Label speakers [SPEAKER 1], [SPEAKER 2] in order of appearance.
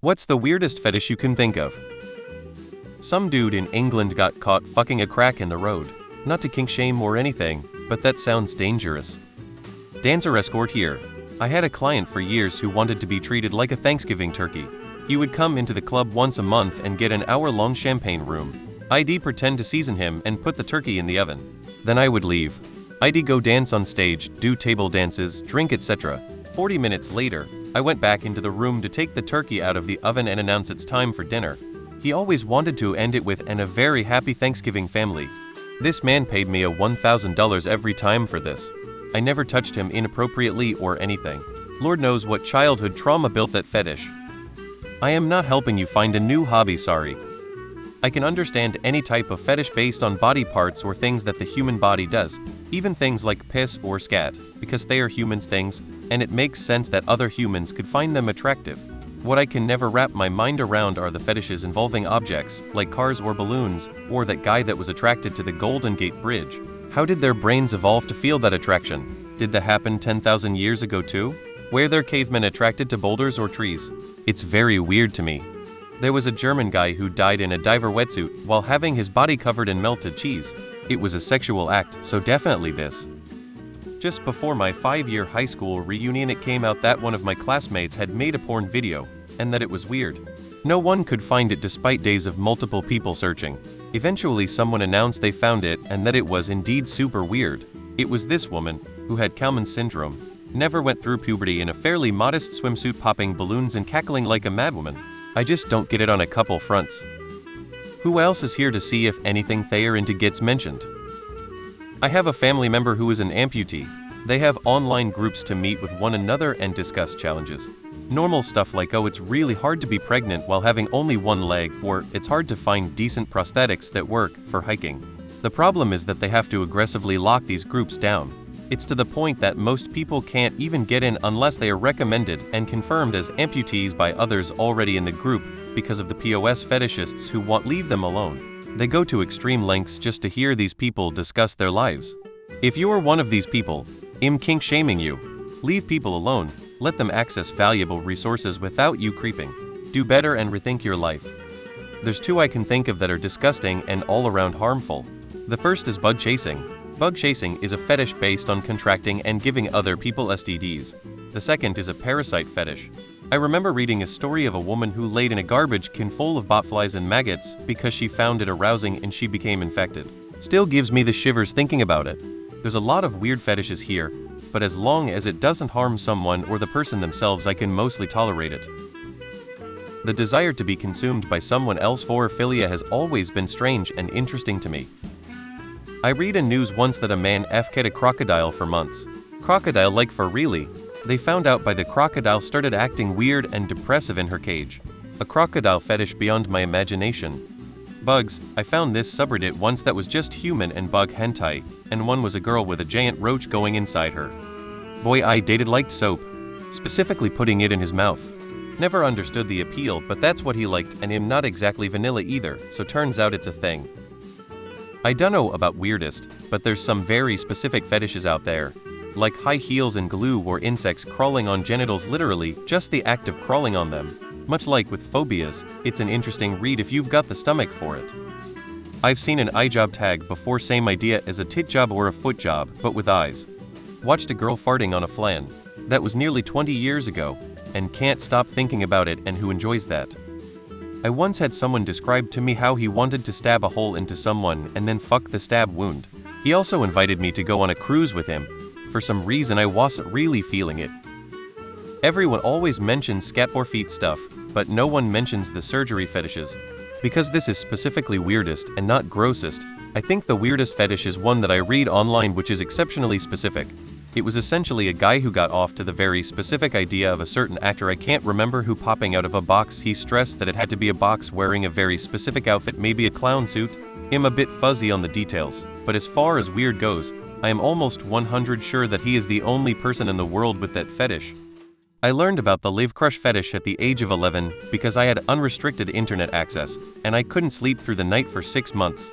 [SPEAKER 1] What's the weirdest fetish you can think of? Some dude in England got caught fucking a crack in the road. Not to kink shame or anything, but that sounds dangerous. Dancer escort here. I had a client for years who wanted to be treated like a Thanksgiving turkey. He would come into the club once a month and get an hour-long champagne room. I'd pretend to season him and put the turkey in the oven. Then I would leave. I'd go dance on stage, do table dances, drink etc. 40 minutes later, I went back into the room to take the turkey out of the oven and announce it's time for dinner. He always wanted to end it with "and a very happy Thanksgiving family." This man paid me a $1,000 every time for this. I never touched him inappropriately or anything. Lord knows what childhood trauma built that fetish. I am not helping you find a new hobby, sorry. I can understand any type of fetish based on body parts or things that the human body does, even things like piss or scat, because they are humans' things, and it makes sense that other humans could find them attractive. What I can never wrap my mind around are the fetishes involving objects, like cars or balloons, or that guy that was attracted to the Golden Gate Bridge. How did their brains evolve to feel that attraction? Did that happen 10,000 years ago too? Were there cavemen attracted to boulders or trees? It's very weird to me. There was a German guy who died in a diver wetsuit while having his body covered in melted cheese. It was a sexual act, so definitely this. Just before my 5-year high school reunion, it came out that one of my classmates had made a porn video, and that it was weird. No one could find it despite days of multiple people searching. Eventually someone announced they found it and that it was indeed super weird. It was this woman, who had Kalman syndrome, never went through puberty, in a fairly modest swimsuit, popping balloons and cackling like a madwoman. I just don't get it on a couple fronts. Who else is here to see if anything they're into gets mentioned? I have a family member who is an amputee. They have online groups to meet with one another and discuss challenges. Normal stuff like, oh, it's really hard to be pregnant while having only one leg, or it's hard to find decent prosthetics that work for hiking. The problem is that they have to aggressively lock these groups down. It's to the point that most people can't even get in unless they are recommended and confirmed as amputees by others already in the group, because of the POS fetishists who won't leave them alone. They go to extreme lengths just to hear these people discuss their lives. If you are one of these people, I'm kink shaming you. Leave people alone, let them access valuable resources without you creeping. Do better and rethink your life. There's two I can think of that are disgusting and all around harmful. The first is bug chasing. Bug chasing is a fetish based on contracting and giving other people STDs. The second is a parasite fetish. I remember reading a story of a woman who laid in a garbage can full of botflies and maggots because she found it arousing and she became infected. Still gives me the shivers thinking about it. There's a lot of weird fetishes here, but as long as it doesn't harm someone or the person themselves, I can mostly tolerate it. The desire to be consumed by someone else for philia has always been strange and interesting to me. I read in news once that a man fk'd a crocodile for months. Crocodile like for really. They found out by the crocodile started acting weird and depressive in her cage. A crocodile fetish beyond my imagination. Bugs, I found this subreddit once that was just human and bug hentai, and one was a girl with a giant roach going inside her. Boy I dated liked soap. Specifically putting it in his mouth. Never understood the appeal, but that's what he liked, and I'm not exactly vanilla either, so turns out it's a thing. I don't know about weirdest, but there's some very specific fetishes out there. Like high heels and glue or insects crawling on genitals, literally, just the act of crawling on them. Much like with phobias, it's an interesting read if you've got the stomach for it. I've seen an eye job tag before, same idea as a tit job or a foot job, but with eyes. Watched a girl farting on a flan. That was nearly 20 years ago, and can't stop thinking about it, and who enjoys that? I once had someone describe to me how he wanted to stab a hole into someone and then fuck the stab wound. He also invited me to go on a cruise with him. For some reason I wasn't really feeling it. Everyone always mentions scat for feet stuff, but no one mentions the surgery fetishes. Because this is specifically weirdest and not grossest, I think the weirdest fetish is one that I read online which is exceptionally specific. It was essentially a guy who got off to the very specific idea of a certain actor I can't remember who popping out of a box. He stressed that it had to be a box wearing a very specific outfit, maybe a clown suit. I'm a bit fuzzy on the details, but as far as weird goes, I am almost 100% sure that he is the only person in the world with that fetish. I learned about the live crush fetish at the age of 11 because I had unrestricted internet access, and I couldn't sleep through the night for 6 months.